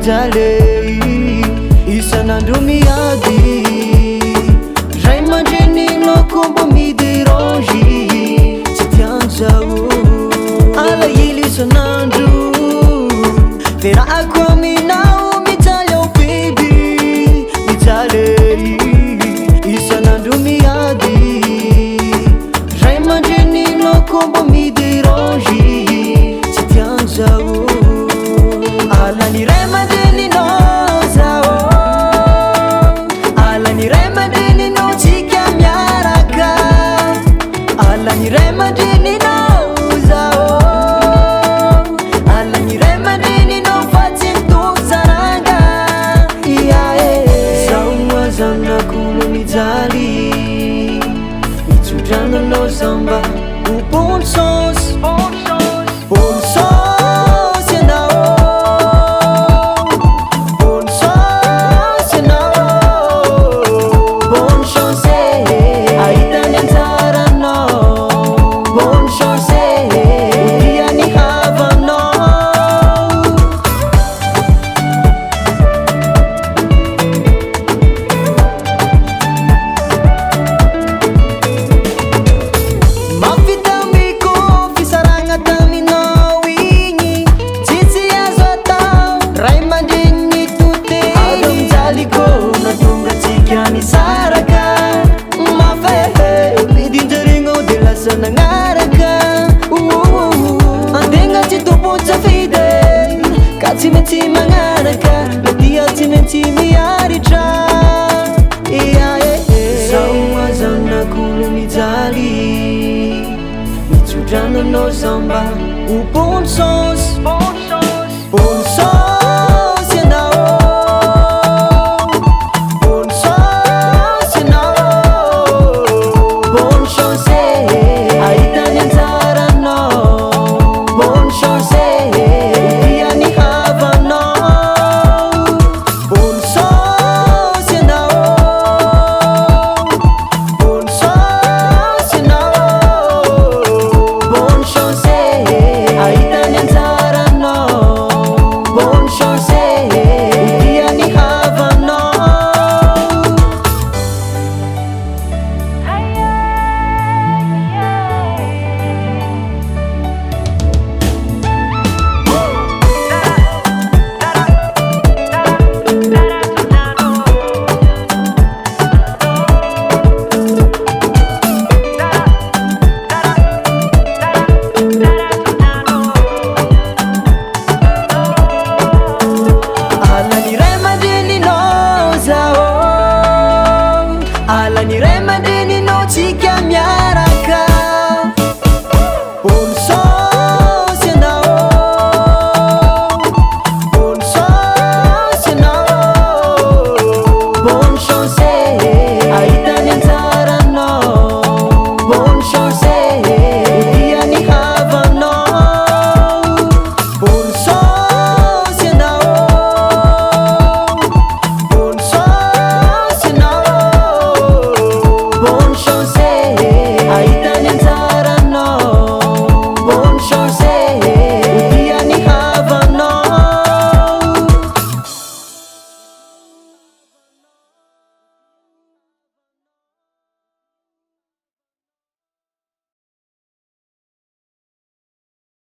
mijaly isan'andro miady ray aman-dreninao koa mba miderange tsy tian'izao alahelo isan'andro verahako aminao mijaly ao baby mijaly isan'andro miady ray aman-dreninao koa mba miderange tsy tian'izao alany ray aman-dreninao zao alany ray aman-dreninao tsika miaraka alany ray aman-dreninao zao alany ray aman-dreninao fa tsy mitozaranga iae zao azanakolo mijaly mitsodrananao zamba o bonne chance bonne chance ianao bonne chance ianao bonne chance ahitany anjaranao bonne chance riany havanao mafitamiko fisaragna taminao igny tsitsy azo atao ray aman-dreny toteny ado mijaliko natonga tsika nisaraka mafehe midinjarignao de lasa nagnaraka antegna tsy tompon-tsafidy ka tsy maintsy magnaraka na dia tsy maintsy miaritra iae zao azanakolo mijaly mitsodrananao zamba o bonne chance